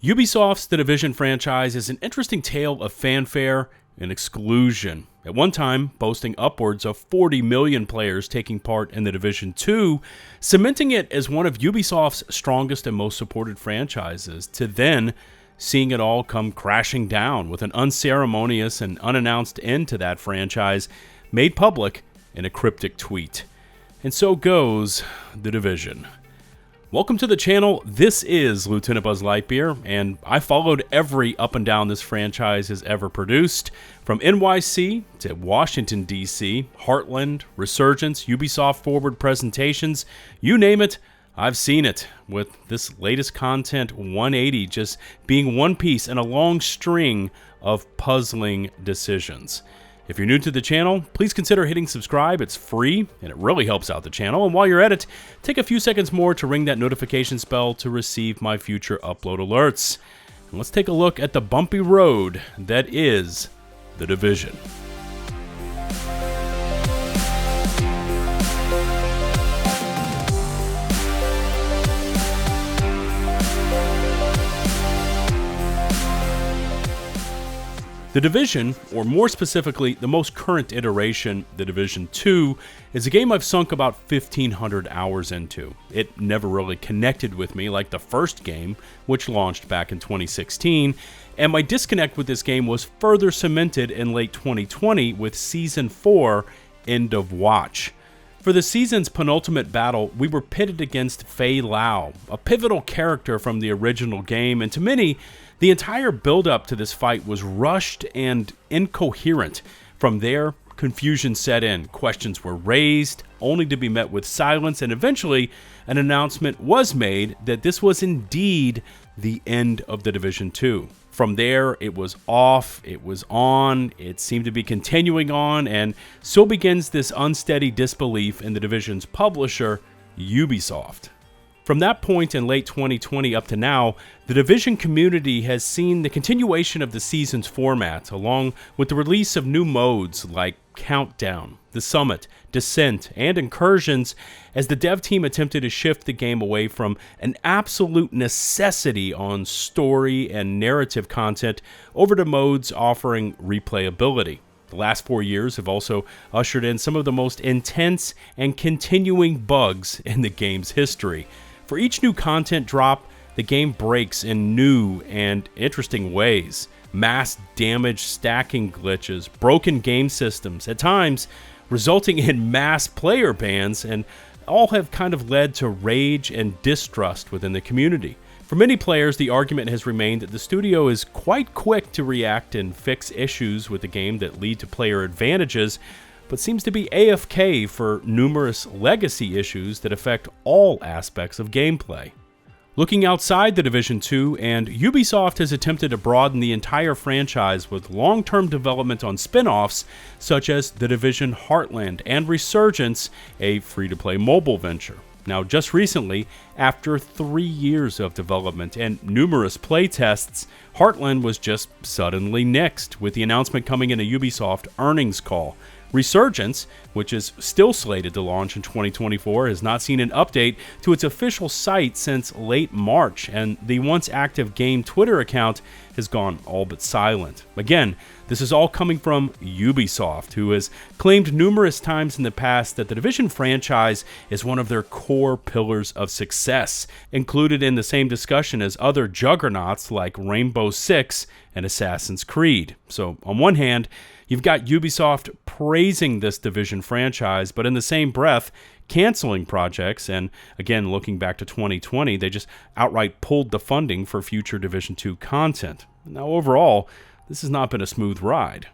Ubisoft's The Division franchise is an interesting tale of fanfare and exclusion. At one time, boasting upwards of 40 million players taking part in The Division 2, cementing it as one of Ubisoft's strongest and most supported franchises, to then seeing it all come crashing down with an unceremonious and unannounced end to that franchise made public in a cryptic tweet. And so goes The Division. Welcome to the channel. This is LtBuzzLitebeer, and I followed every up and down this franchise has ever produced, from NYC to Washington, D.C., Heartland, Resurgence, Ubisoft Forward presentations, you name it, I've seen it, with this latest content 180 just being one piece in a long string of puzzling decisions. If you're new to the channel, please consider hitting subscribe. It's free, and it really helps out the channel. And while you're at it, take a few seconds more to ring that notification bell to receive my future upload alerts. And let's take a look at the bumpy road that is The Division. The Division, or more specifically, the most current iteration, The Division 2, is a game I've sunk about 1,500 hours into. It never really connected with me like the first game, which launched back in 2016, and my disconnect with this game was further cemented in late 2020 with Season 4, End of Watch. For the season's penultimate battle, we were pitted against Faye Lau, a pivotal character from the original game, and to many, the entire build-up to this fight was rushed and incoherent. From there, confusion set in, questions were raised, only to be met with silence, and eventually an announcement was made that this was indeed the end of The Division 2. From there, it was off, it was on, it seemed to be continuing on, and so begins this unsteady disbelief in The Division's publisher, Ubisoft. From that point in late 2020 up to now, the Division community has seen the continuation of the season's format, along with the release of new modes like Countdown, The Summit, Descent, and Incursions, as the dev team attempted to shift the game away from an absolute necessity on story and narrative content over to modes offering replayability. The last 4 years have also ushered in some of the most intense and continuing bugs in the game's history. For each new content drop, the game breaks in new and interesting ways. Mass damage stacking glitches, broken game systems, at times resulting in mass player bans, and all have kind of led to rage and distrust within the community. For many players, the argument has remained that the studio is quite quick to react and fix issues with the game that lead to player advantages, but seems to be AFK for numerous legacy issues that affect all aspects of gameplay. Looking outside The Division 2, and Ubisoft has attempted to broaden the entire franchise with long-term development on spin-offs such as The Division Heartland and Resurgence, a free-to-play mobile venture. Now, just recently, after 3 years of development and numerous playtests, Heartland was just suddenly nixed, with the announcement coming in a Ubisoft earnings call. Resurgence, which is still slated to launch in 2024, has not seen an update to its official site since late March, and the once active game Twitter account has gone all but silent. Again, this is all coming from Ubisoft, who has claimed numerous times in the past that the Division franchise is one of their core pillars of success, included in the same discussion as other juggernauts like Rainbow Six and Assassin's Creed. So, on one hand, you've got Ubisoft praising this Division franchise, but in the same breath, canceling projects, and again, looking back to 2020, they just outright pulled the funding for future Division 2 content. Now, overall, this has not been a smooth ride.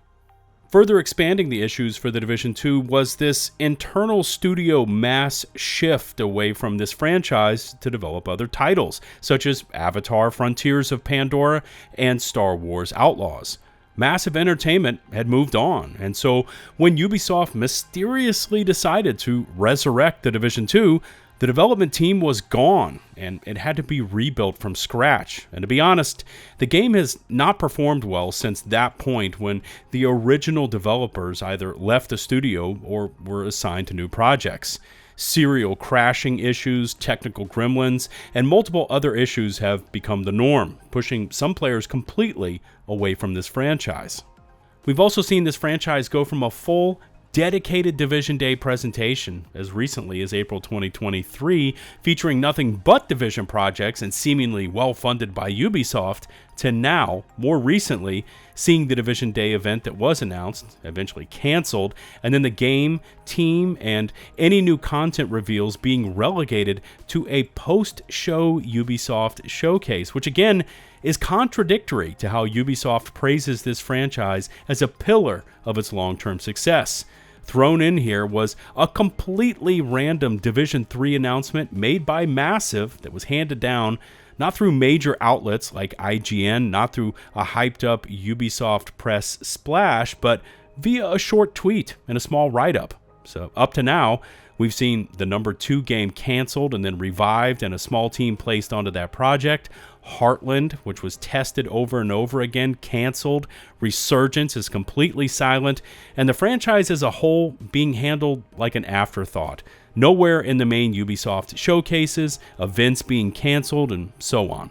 Further expanding the issues for The Division 2 was this internal studio mass shift away from this franchise to develop other titles, such as Avatar: Frontiers of Pandora and Star Wars Outlaws. Massive Entertainment had moved on, and so when Ubisoft mysteriously decided to resurrect The Division 2, the development team was gone, and it had to be rebuilt from scratch. And to be honest, the game has not performed well since that point when the original developers either left the studio or were assigned to new projects. serial crashing issues, technical gremlins, and multiple other issues have become the norm, pushing some players completely away from this franchise. We've also seen this franchise go from a full, dedicated Division Day presentation as recently as April 2023, featuring nothing but Division projects and seemingly well-funded by Ubisoft, to now, more recently, seeing the Division Day event that was announced, eventually canceled, and then the game, team, and any new content reveals being relegated to a post-show Ubisoft showcase, which again is contradictory to how Ubisoft praises this franchise as a pillar of its long-term success. Thrown in here was a completely random Division 3 announcement made by Massive that was handed down not through major outlets like IGN, not through a hyped-up Ubisoft press splash, but via a short tweet and a small write-up. So up to now, we've seen the number 2 game canceled and then revived and a small team placed onto that project. Heartland, which was tested over and over again, canceled. Resurgence is completely silent. And the franchise as a whole being handled like an afterthought. Nowhere in the main Ubisoft showcases, events being canceled, and so on.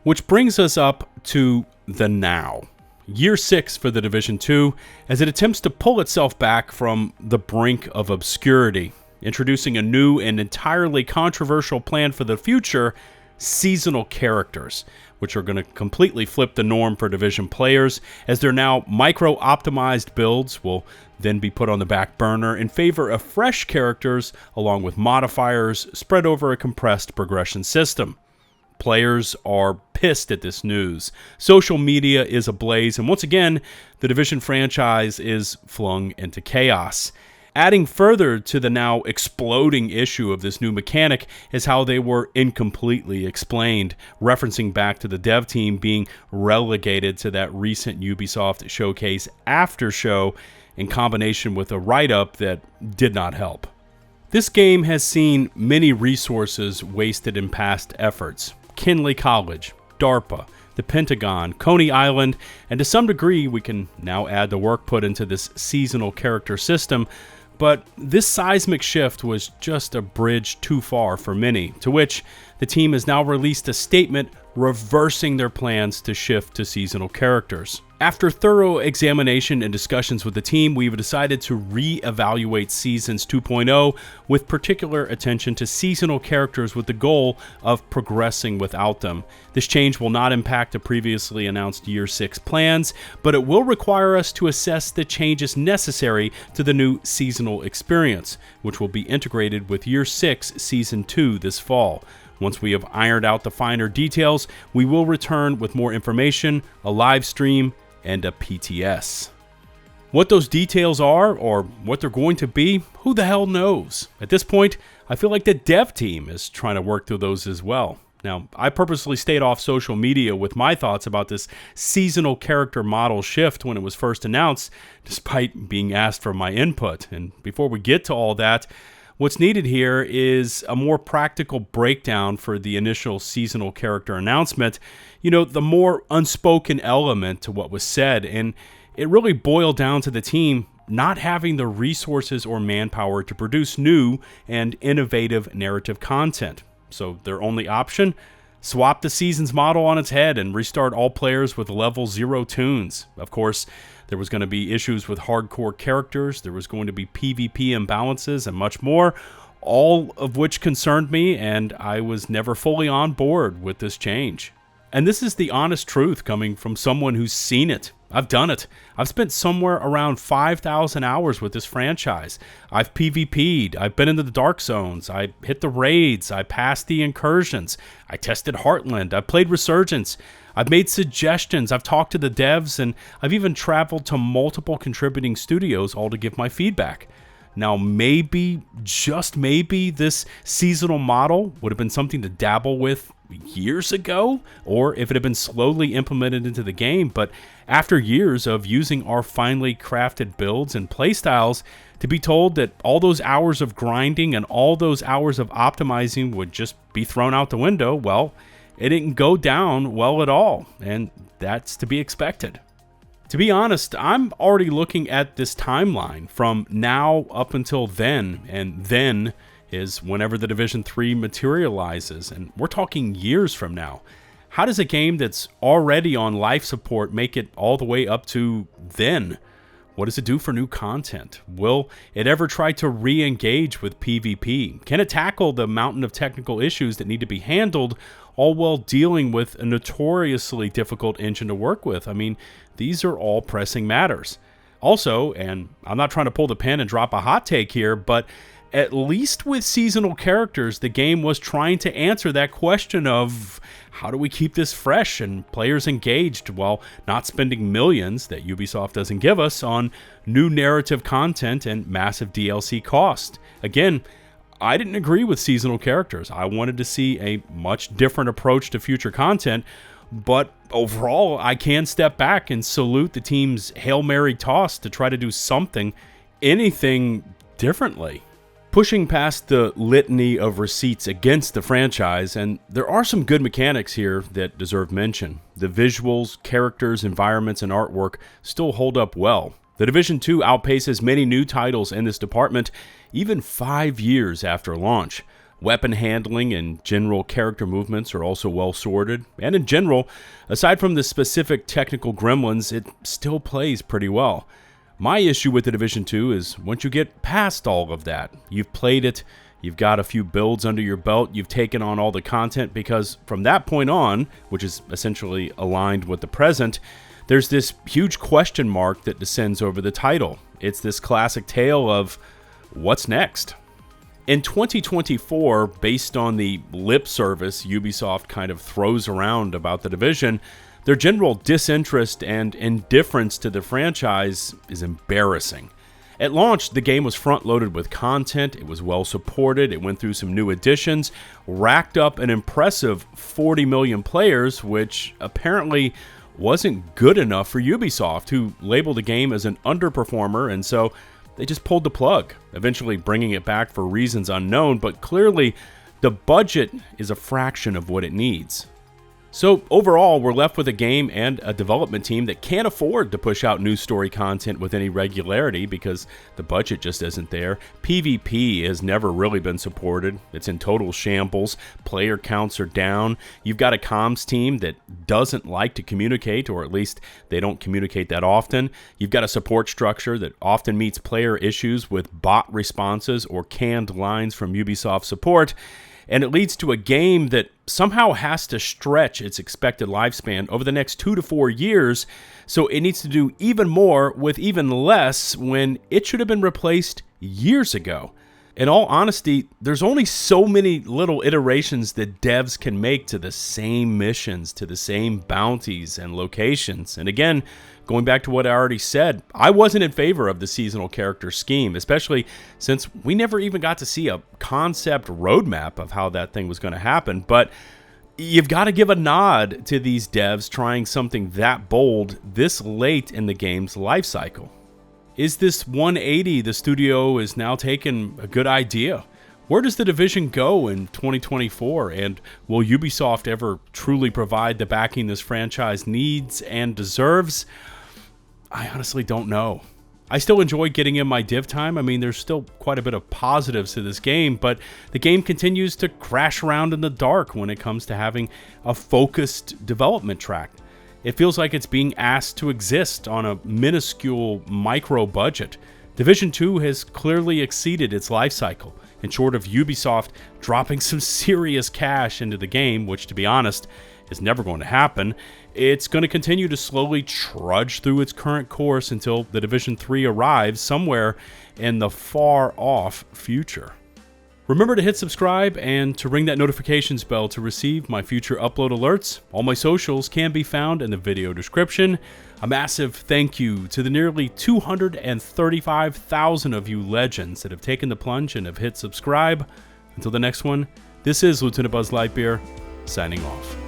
Which brings us up to the now. Year 6 for The Division 2 as it attempts to pull itself back from the brink of obscurity, introducing a new and entirely controversial plan for the future: seasonal characters, which are going to completely flip the norm for Division players, as their now micro-optimized builds will then be put on the back burner in favor of fresh characters along with modifiers spread over a compressed progression system. Players are pissed at this news. Social media is ablaze, and once again, the Division franchise is flung into chaos. Adding further to the now exploding issue of this new mechanic is how they were incompletely explained, referencing back to the dev team being relegated to that recent Ubisoft showcase after show in combination with a write-up that did not help. This game has seen many resources wasted in past efforts. Kinley College, DARPA, the Pentagon, Coney Island, and to some degree we can now add the work put into this seasonal character system. But this seismic shift was just a bridge too far for many, to which the team has now released a statement reversing their plans to shift to seasonal characters. After thorough examination and discussions with the team, we've decided to re-evaluate Seasons 2.0 with particular attention to seasonal characters with the goal of progressing without them. This change will not impact the previously announced Year 6 plans, but it will require us to assess the changes necessary to the new seasonal experience, which will be integrated with Year 6 Season 2 this fall. Once we have ironed out the finer details, we will return with more information, a live stream, and a PTS. What those details are, or what they're going to be, who the hell knows? At this point, I feel like the dev team is trying to work through those as well. Now, I purposely stayed off social media with my thoughts about this seasonal character model shift when it was first announced, despite being asked for my input. And before we get to all that, what's needed here is a more practical breakdown for the initial seasonal character announcement. You know, the more unspoken element to what was said, and it really boiled down to the team not having the resources or manpower to produce new and innovative narrative content. So their only option? Swap the seasons model on its head and restart all players with level 0 toons. Of course, there was going to be issues with hardcore characters, there was going to be PvP imbalances, and much more, all of which concerned me, and I was never fully on board with this change. And this is the honest truth coming from someone who's seen it. I've done it. I've spent somewhere around 5,000 hours with this franchise. I've PvP'd. I've been into the dark zones. I hit the raids. I passed the incursions. I tested Heartland. I played Resurgence. I've made suggestions. I've talked to the devs, and I've even traveled to multiple contributing studios all to give my feedback. Now, maybe, just maybe, this seasonal model would have been something to dabble with years ago, or if it had been slowly implemented into the game, but after years of using our finely crafted builds and playstyles, to be told that all those hours of grinding and all those hours of optimizing would just be thrown out the window, well, it didn't go down well at all, and that's to be expected. To be honest, I'm already looking at this timeline from now up until then, and then is whenever The Division 3 materializes, and we're talking years from now. How does a game that's already on life support make it all the way up to then? What does it do for new content? Will it ever try to re-engage with PvP? Can it tackle the mountain of technical issues that need to be handled, all while dealing with a notoriously difficult engine to work with? I mean, these are all pressing matters. Also, and I'm not trying to pull the pen and drop a hot take here, but at least with seasonal characters, the game was trying to answer that question of how do we keep this fresh and players engaged while not spending millions that Ubisoft doesn't give us on new narrative content and massive DLC cost. Again, I didn't agree with seasonal characters. I wanted to see a much different approach to future content, but overall, I can step back and salute the team's Hail Mary toss to try to do something, anything differently. Pushing past the litany of receipts against the franchise, and there are some good mechanics here that deserve mention. The visuals, characters, environments, and artwork still hold up well. The Division 2 outpaces many new titles in this department, even 5 years after launch. Weapon handling and general character movements are also well sorted, and in general, aside from the specific technical gremlins, it still plays pretty well. My issue with The Division 2 is once you get past all of that, you've played it, you've got a few builds under your belt, you've taken on all the content, because from that point on, which is essentially aligned with the present, there's this huge question mark that descends over the title. It's this classic tale of what's next? In 2024, based on the lip service Ubisoft kind of throws around about The Division, their general disinterest and indifference to the franchise is embarrassing. At launch, the game was front-loaded with content, it was well supported, it went through some new additions, racked up an impressive 40 million players, which apparently wasn't good enough for Ubisoft, who labeled the game as an underperformer, and so they just pulled the plug, eventually bringing it back for reasons unknown, but clearly the budget is a fraction of what it needs. So overall, we're left with a game and a development team that can't afford to push out new story content with any regularity because the budget just isn't there. PvP has never really been supported. It's in total shambles. Player counts are down. You've got a comms team that doesn't like to communicate, or at least they don't communicate that often. You've got a support structure that often meets player issues with bot responses or canned lines from Ubisoft support. And it leads to a game that somehow has to stretch its expected lifespan over the next 2 to 4 years, so it needs to do even more with even less when it should have been replaced years ago. In all honesty, there's only so many little iterations that devs can make to the same missions, to the same bounties and locations. And again, going back to what I already said, I wasn't in favor of the seasonal character scheme, especially since we never even got to see a concept roadmap of how that thing was going to happen. But you've got to give a nod to these devs trying something that bold this late in the game's life cycle. Is this 180 the studio is now taking a good idea? Where does The Division go in 2024, and will Ubisoft ever truly provide the backing this franchise needs and deserves? I honestly don't know. I still enjoy getting in my div time. I mean, there's still quite a bit of positives to this game, but the game continues to crash around in the dark when it comes to having a focused development track. It feels like it's being asked to exist on a minuscule micro budget. Division 2 has clearly exceeded its life cycle, and short of Ubisoft dropping some serious cash into the game, which to be honest is never going to happen, it's going to continue to slowly trudge through its current course until The Division 3 arrives somewhere in the far-off future. Remember to hit subscribe and to ring that notifications bell to receive my future upload alerts. All my socials can be found in the video description. A massive thank you to the nearly 235,000 of you legends that have taken the plunge and have hit subscribe. Until the next one, this is LtBuzzLitebeer, signing off.